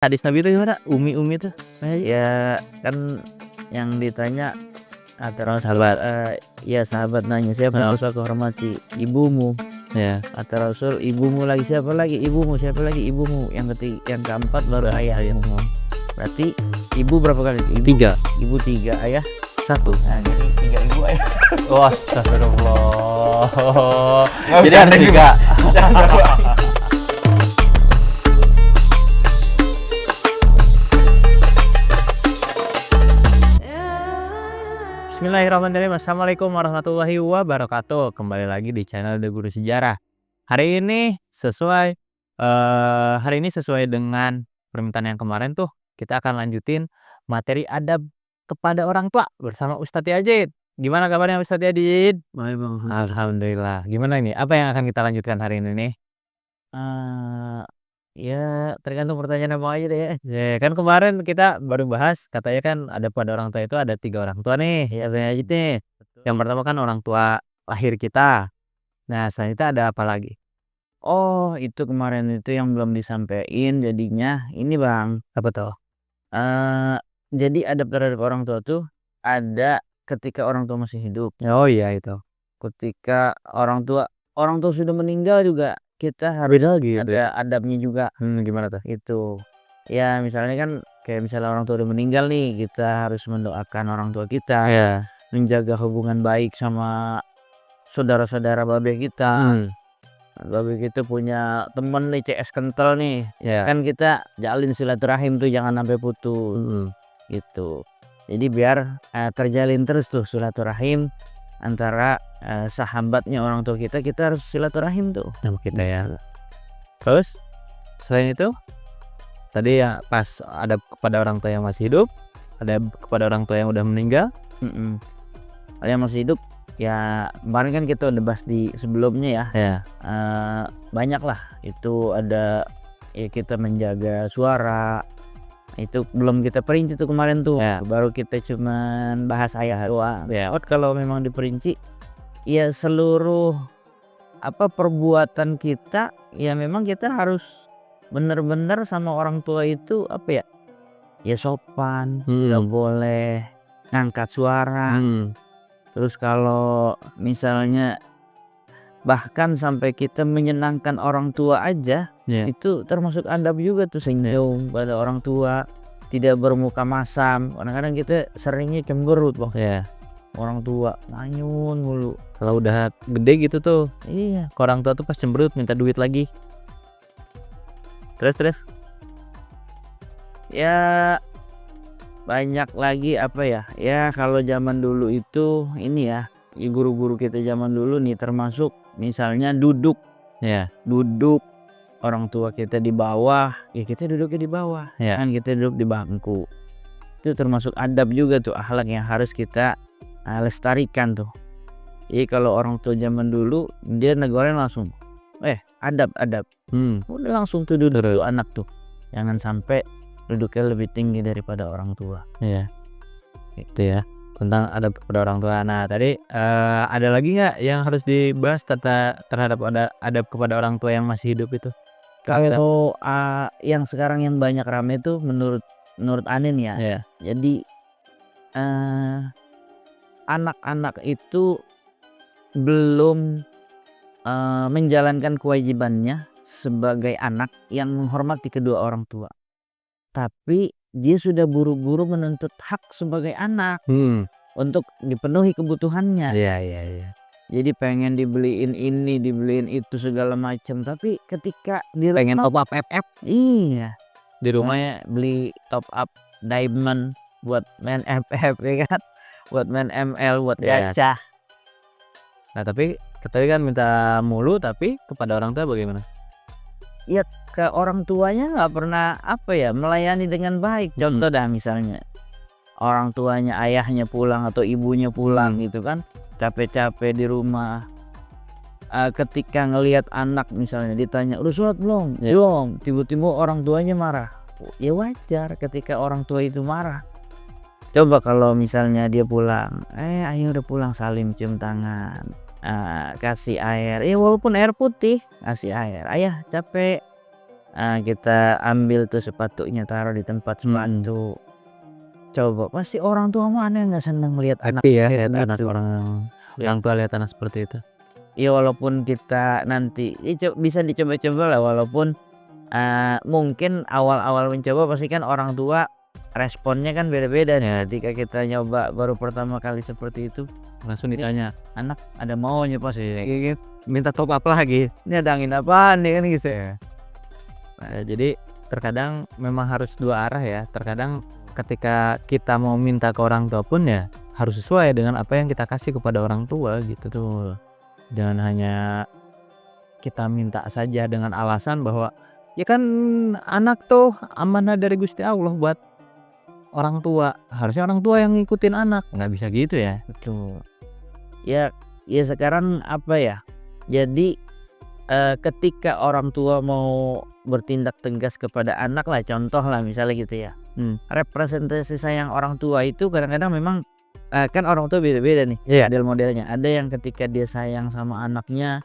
Hadis Nabi itu gimana? Umi tuh? Ya kan yang ditanya antara sahabat, ya sahabat nanya, "Siapa yang harus aku hormati?" "Ibumu." Ya. Kata Rasul, "Ibumu lagi, siapa lagi?" "Ibumu." "Siapa lagi?" "Ibumu." Yang keempat baru ayahmu. Berarti ibu berapa kali? Tiga. Ibu 3, ayah 1. nah jadi 3 ibu ayah. Oh, astagfirullah. Jadi ada 3. Bismillahirrahmanirrahim. Assalamualaikum warahmatullahi wabarakatuh. Kembali lagi di channel The Guru Sejarah. Hari ini sesuai dengan permintaan yang kemarin tuh, kita akan lanjutin materi adab kepada orang tua bersama Ustadz Yajid. Gimana kabarnya Ustadz Yajid? Baik, Bang. Alhamdulillah. Gimana ini? Apa yang akan kita lanjutkan hari ini nih? Ya tergantung pertanyaan Abang aja deh ya. Ya, kan kemarin kita baru bahas katanya kan ada pada orang tua itu ada 3 orang tua nih, ya Bang Yajid nih. Yang pertama kan orang tua lahir kita. Nah, selanjutnya ada apa lagi? Oh, itu kemarin itu yang belum disampaikan jadinya ini, Bang. Apa tuh? Jadi adab terhadap orang tua tuh ada ketika orang tua masih hidup. Oh iya itu. Ketika orang tua sudah meninggal juga kita harus Beda lagi itu ya? ada adabnya juga. Gimana tuh? Itu. Ya misalnya kan kayak misalnya orang tua udah meninggal nih, kita harus mendoakan orang tua kita, Ya. menjaga hubungan baik sama saudara-saudara babe kita. Babe kita punya temen nih CS kental nih, Ya. kan kita jalin silaturahim tuh jangan sampai putus. Gitu. Jadi biar terjalin terus tuh silaturahim antara sahabatnya orang tua kita harus silaturahim tuh Sama kita ya. Terus selain itu tadi ya pas adab kepada orang tua yang masih hidup, adab kepada orang tua yang udah meninggal. Kalau yang masih hidup ya kemarin kan kita udah bahas di sebelumnya ya. Ya. Banyak lah itu ada ya kita menjaga suara. Itu belum kita perinci tuh kemarin tuh. Ya. Baru kita cuman bahas ayah doang. Ya. Kalau memang diperinci ya seluruh perbuatan kita ya memang kita harus benar-benar sama orang tua itu ya sopan, nggak boleh ngangkat suara. Terus kalau misalnya bahkan sampai kita menyenangkan orang tua aja, itu termasuk adab juga tuh, senyum pada orang tua, tidak bermuka masam. Kadang-kadang kita seringnya cemberut, Bang. Ya. Orang tua manyun mulu. Kalau udah gede gitu tuh, Iya. ke orang tua tuh pas cemberut minta duit lagi. Terus. Ya banyak lagi ya kalau zaman dulu itu ini ya, guru-guru kita zaman dulu nih termasuk misalnya duduk orang tua kita di bawah, ya kita duduknya di bawah. Ya. Kan kita duduk di bangku. Itu termasuk adab juga tuh, akhlak yang harus kita lestarikan tuh. Jadi kalau orang tua zaman dulu dia negornya langsung adab. Udah langsung tuh duduk tuh anak tuh. Jangan sampai duduknya lebih tinggi daripada orang tua. Iya. Itu ya tentang adab kepada orang tua. Nah, tadi ada lagi nggak yang harus dibahas terhadap adab kepada orang tua yang masih hidup itu? Kalau yang sekarang yang banyak rame itu menurut Anin ya. Ya. Jadi anak-anak itu belum menjalankan kewajibannya sebagai anak yang menghormati kedua orang tua. Tapi dia sudah buru-buru menuntut hak sebagai anak untuk dipenuhi kebutuhannya. Iya. Jadi pengen dibeliin ini, dibeliin itu segala macam. Tapi ketika dia Pengen top up FF. Iya. Di rumah Rumahnya beli top up diamond buat main FF ya kan, buat main ML, buat Iya. gacha. Nah, tapi kan minta mulu, tapi kepada orang tua bagaimana? Ya ke orang tuanya nggak pernah melayani dengan baik. Contoh dah misalnya orang tuanya, ayahnya pulang atau ibunya pulang gitu kan, capek-capek di rumah. Ketika ngelihat anak misalnya ditanya udah sholat belum? Belum. Tiba-tiba orang tuanya marah. Ya wajar ketika orang tua itu marah. Coba kalau misalnya dia pulang, ayo udah pulang, salim, cium tangan, kasih air, walaupun air putih, kasih air. Ayah capek, kita ambil tuh sepatunya taruh di tempat sepatu. Coba pasti orang tua mana yang nggak seneng lihat anak Happy ya kayak lihat anak gitu. orang tua lihat anak seperti itu. Ya walaupun kita nanti bisa dicoba-coba lah, walaupun mungkin awal-awal mencoba pasti kan orang tua responnya kan beda-beda nih. Ketika kita nyoba baru pertama kali seperti itu Langsung ditanya, anak ada maunya pasti gitu. minta top up lagi. Ini ada angin apaan nih kan gitu. Nah, jadi terkadang memang harus dua arah ya. Terkadang ketika kita mau minta ke orang tua pun ya harus sesuai dengan apa yang kita kasih kepada orang tua gitu tuh. Jangan hanya kita minta saja dengan alasan bahwa ya kan anak tuh amanah dari Gusti Allah buat orang tua. Harusnya orang tua yang ngikutin anak. Nggak bisa gitu ya. Betul. Ya sekarang apa ya? Jadi ketika orang tua mau bertindak tegas kepada anak lah, contoh lah misalnya gitu ya. Representasi sayang orang tua itu kadang-kadang memang kan orang tua beda-beda nih model-modelnya. Ada yang ketika dia sayang sama anaknya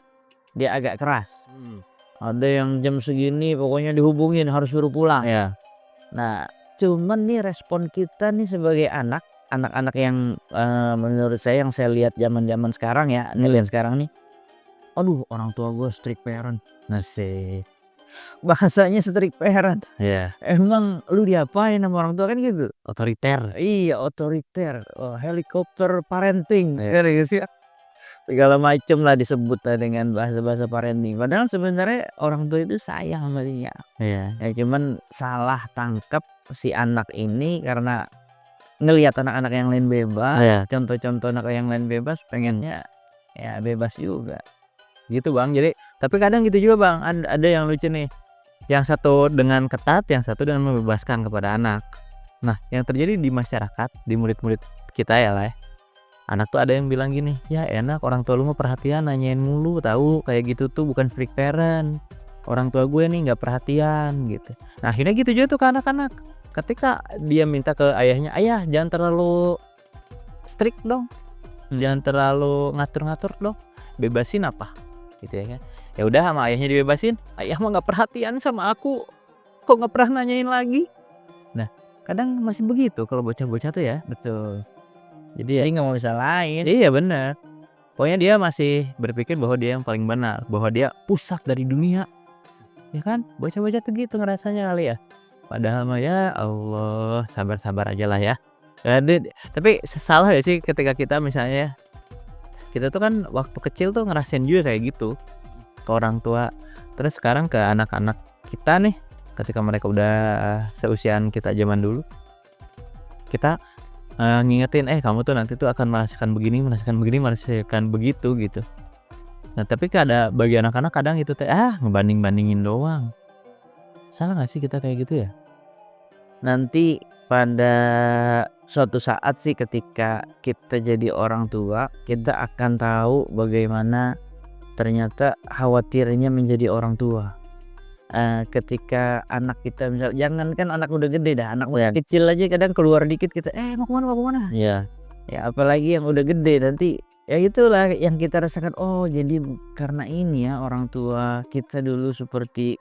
dia agak keras. Ada yang jam segini pokoknya dihubungin harus suruh pulang. Nah, cuman nih respon kita nih sebagai anak-anak yang menurut saya yang saya lihat zaman-zaman sekarang ya, lihat sekarang nih. Aduh, orang tua gue strict parent. Nasib. Bahasanya strict parent. Emang lu diapain sama orang tua kan gitu? Otoriter. Iya, otoriter. Helikopter parenting. Segala macem lah disebut lah dengan bahasa-bahasa parenting. Padahal sebenarnya orang tua itu sayang sama dia. Ya cuman salah tangkap si anak ini karena ngelihat anak-anak yang lain bebas. Contoh-contoh anak yang lain bebas, pengennya ya bebas juga. Gitu Bang. Jadi tapi kadang gitu juga Bang, ada yang lucu nih. Yang satu dengan ketat, yang satu dengan membebaskan kepada anak. Nah, yang terjadi di masyarakat, di murid-murid kita ya lah ya. Anak tuh ada yang bilang gini, ya enak orang tua lu mah perhatian nanyain mulu, tahu kayak gitu tuh bukan strict parent. Orang tua gue nih nggak perhatian gitu. Nah akhirnya gitu juga tuh ke anak-anak. Ketika dia minta ke ayahnya, ayah jangan terlalu strict dong, jangan terlalu ngatur-ngatur dong, bebasin apa gitu ya kan. Ya udah sama ayahnya dibebasin, ayah mah nggak perhatian sama aku, kok nggak pernah nanyain lagi. Nah kadang masih begitu kalau bocah-bocah tuh ya. Betul. Jadi nggak mau disalahin. Iya bener. Pokoknya dia masih berpikir bahwa dia yang paling benar, bahwa dia pusat dari dunia. Ya kan? Bocah-bocah tuh gitu ngerasanya kali ya. Padahal mah ya Allah, sabar-sabar aja lah ya. Tapi salah gak sih ketika kita misalnya kita tuh kan waktu kecil tuh ngerasain juga kayak gitu ke orang tua. Terus sekarang ke anak-anak kita nih, ketika mereka udah seusiaan kita zaman dulu, kita ngingetin kamu tuh nanti tuh akan merasakan begini, merasakan begitu gitu. Nah tapi ada bagi anak-anak kadang itu ngebanding-bandingin doang. Salah gak sih kita kayak gitu ya? Nanti pada suatu saat sih ketika kita jadi orang tua, kita akan tahu bagaimana ternyata khawatirnya menjadi orang tua. Ketika anak kita misal, jangankan anak udah gede dah, anak kecil aja kadang keluar dikit kita mau kemana. Ya apalagi yang udah gede nanti ya itulah yang kita rasakan. Oh jadi karena ini ya orang tua kita dulu seperti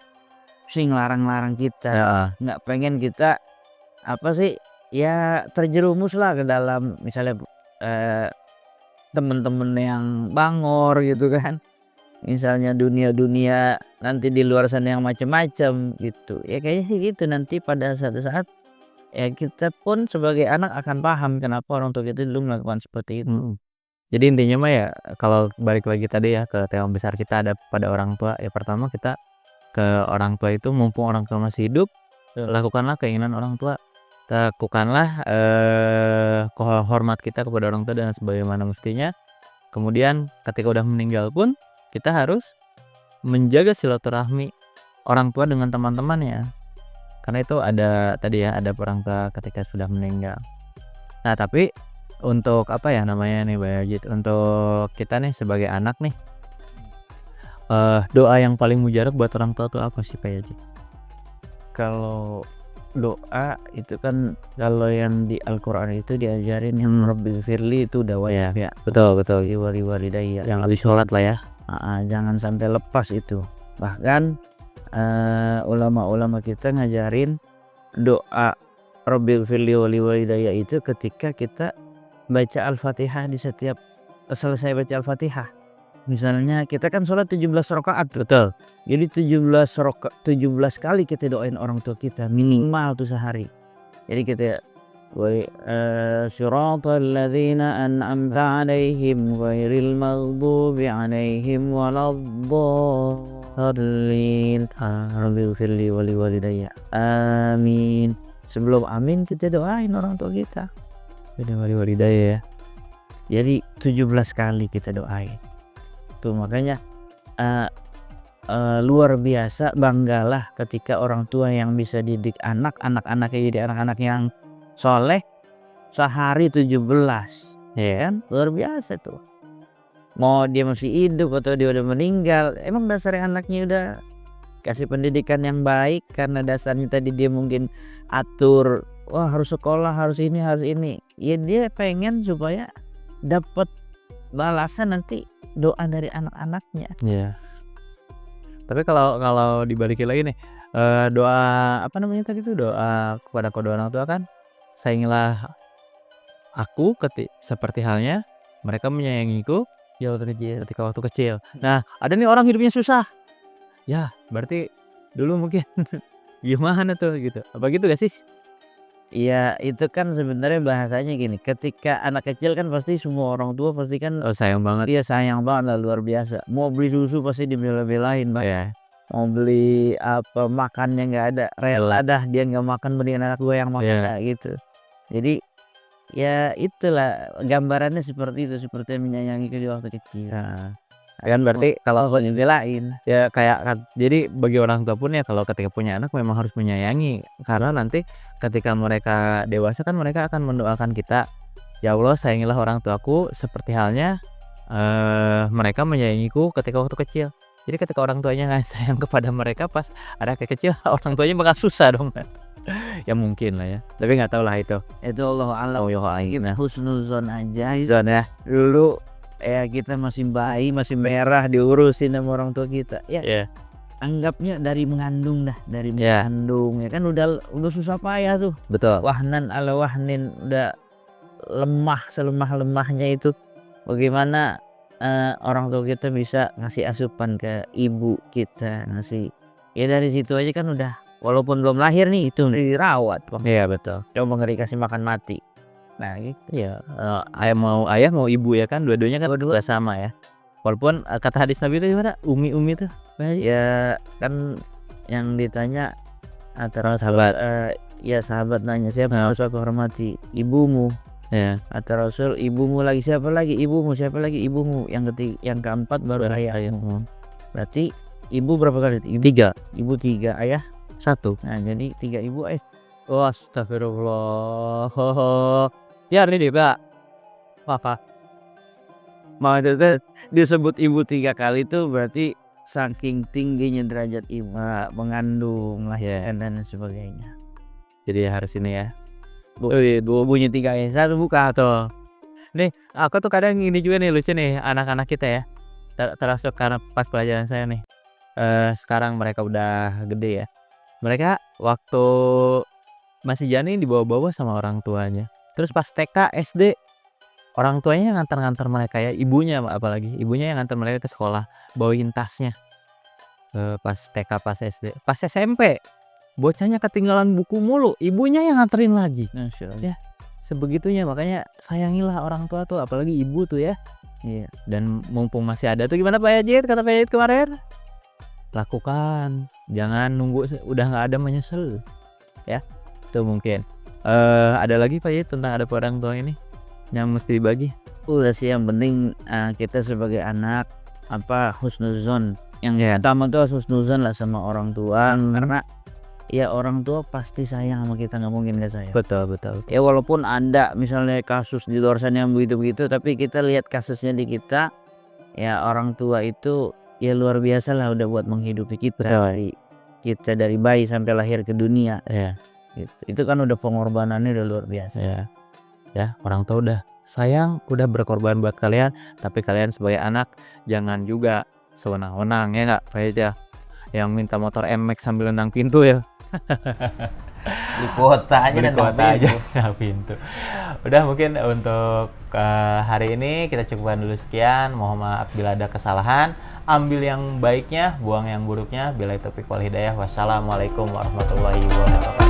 ngelarang-larang kita, nggak pengen kita apa sih ya terjerumus lah ke dalam misalnya temen-temen yang bangor gitu kan, misalnya dunia nanti di luar sana yang macem-macem gitu ya, kayaknya sih gitu. Nanti pada suatu saat ya kita pun sebagai anak akan paham kenapa orang tua kita dulu melakukan seperti itu. Jadi intinya mah ya kalau balik lagi tadi ya ke tema besar kita ada pada orang tua, ya pertama kita ke orang tua itu mumpung orang tua masih hidup, lakukanlah keinginan orang tua, lakukanlah hormat kita kepada orang tua dengan sebagaimana mestinya. Kemudian ketika udah meninggal pun kita harus menjaga silaturahmi orang tua dengan teman-temannya, karena itu ada tadi ya, ada orang tua ketika sudah meninggal. Nah tapi untuk apa ya namanya nih Mbak Yajid, untuk kita nih sebagai anak nih, doa yang paling mujarab buat orang tua tuh apa sih Pak Yajid? Kalau doa itu kan kalau yang di Al-Quran itu diajarin yang Rabbighfirli itu udah wajib ya. Betul Walidayya yang habis sholat lah ya. Jangan sampai lepas itu. Bahkan ulama-ulama kita ngajarin doa Rabbighfirli wa liwalidayya itu ketika kita baca Al-Fatihah di setiap selesai baca Al-Fatihah. Misalnya kita kan sholat 17 rakaat tuh. Betul. Jadi 17 kali kita doain orang tua kita minimal tuh sehari. Jadi kita siratal ladzina an'amta 'alaihim ghairil maghdubi 'alaihim waladdallin. Rabbighfirli wa liwalidayya. Amin. Sebelum amin kita doain orang tua kita. Walidayya ya. Jadi 17 kali kita doain. Tuh makanya luar biasa banggalah ketika orang tua yang bisa didik anak-anaknya jadi anak-anak yang soleh sehari 17, ya kan? Luar biasa tuh. Mau dia masih hidup atau dia udah meninggal, emang dasarnya anaknya udah kasih pendidikan yang baik karena dasarnya tadi dia mungkin atur, wah harus sekolah, harus ini. Ya dia pengen supaya dapat balasan nanti doa dari anak-anaknya. Iya. Tapi kalau dibalikin lagi nih, doa apa namanya tadi tuh, doa kepada kedua orang tua kan, sayangilah aku seperti halnya mereka menyayangiku ketika waktu kecil. Nah, ada nih orang hidupnya susah. Ya, berarti dulu mungkin gimana tuh gitu. Apa gitu gak sih? Iya itu kan sebenarnya bahasanya gini, ketika anak kecil kan pasti semua orang tua pasti kan Oh, sayang banget. dia sayang banget lah, luar biasa. Mau beli susu pasti dibela-belain, Bang. Ya. Mau beli apa makannya nggak ada, rela dah dia nggak makan mendingan anak gue yang makan Iya. gitu. Jadi ya itulah gambarannya seperti itu, seperti menyayangi kedua waktu kecil. Nah, kan berarti kalau dibelain. ya kayak jadi bagi orang tua pun ya kalau ketika punya anak memang harus menyayangi, karena nanti ketika mereka dewasa kan mereka akan mendoakan kita, ya Allah sayangilah orang tuaku seperti halnya mereka menyayangiku ketika waktu kecil. Jadi ketika orang tuanya nggak sayang kepada mereka pas ada kecil, orang tuanya bakal susah dong. Ya mungkin lah ya, tapi nggak tahu lah itu. Itu Allah alam. Kita husnuzon aja. Zon ya. Dulu ya kita masih bayi, masih merah diurusin sama orang tua kita. Ya Iya. anggapnya dari mengandung dah, dari Iya. mengandung ya kan udah susah payah tuh. Betul. Wahnan ala wahnin, udah lemah selemah-lemahnya itu. Bagaimana orang tua kita bisa ngasih asupan ke ibu kita, ngasih ya dari situ aja kan udah, walaupun belum lahir nih itu dirawat. Iya betul. Coba ngeri kasih makan mati. Nah gitu. Iya, ayah mau ibu ya kan, dua-duanya kan dua sama ya. Walaupun kata hadis Nabi itu gimana? Umi tuh. Ya kan yang ditanya antara Sahabat. ya sahabat nanya siapa harus aku hormati, ibumu. Ya. Kata Rasul, ibumu lagi, siapa lagi ibumu, siapa lagi ibumu, yang keempat baru ayahmu. Berarti ibu berapa kali? Ibu 3, ayah 1. Nah jadi 3 ibu Oh, astagfirullah. Ya ini deh Pak. Apa? maksudnya disebut ibu 3 kali itu berarti saking tingginya derajat ibu mengandung, lahirkan dan sebagainya. Jadi harus ini ya. Bunyi 3 ya, 1 buka Tuh. Nih, aku tuh kadang ini juga nih lucu nih anak-anak kita ya. Termasuk karena pas pelajaran saya nih. Sekarang mereka udah gede ya. Mereka waktu masih janin dibawa-bawa sama orang tuanya. Terus pas TK, SD orang tuanya yang ngantar-ngantar mereka ya, ibunya apalagi. Ibunya yang ngantar mereka ke sekolah, bawain tasnya. Pas TK, pas SD, pas SMP bocahnya ketinggalan buku mulu, ibunya yang nganterin lagi. Ya, sebegitunya, makanya sayangilah orang tua tuh, apalagi ibu tuh ya. Iya. Dan mumpung masih ada tuh gimana Pak Yajid, kata Pak Yajid kemarin, lakukan, jangan nunggu udah nggak ada menyesal ya. Tuh mungkin ada lagi Pak Yajid tentang ada orang tua ini yang mesti dibagi. Udah sih, yang penting kita sebagai anak husnuzon. Yang pertama tuh husnuzon lah sama orang tua, karena ya orang tua pasti sayang sama kita, nggak mungkin nggak sayang. Betul. Ya walaupun ada misalnya kasus di luar sana yang begitu-begitu, tapi kita lihat kasusnya di kita, ya orang tua itu ya luar biasa lah udah buat menghidupi kita. Kita dari bayi sampai lahir ke dunia. Iya. Gitu. Itu kan udah pengorbanannya udah luar biasa. Iya. Ya, orang tua udah sayang, udah berkorban buat kalian, tapi kalian sebagai anak jangan juga sewenang-wenang ya nggak Pak Yajid ya. yang minta motor NMAX sambil nendang pintu ya. Di kota aja Beli nendang kuota aja pintu. nendang pintu. Udah mungkin untuk hari ini kita cukupkan dulu sekian. Mohon maaf bila ada kesalahan. Ambil yang baiknya, buang yang buruknya. Billahi taufiq wal hidayah. Wassalamualaikum warahmatullahi wabarakatuh.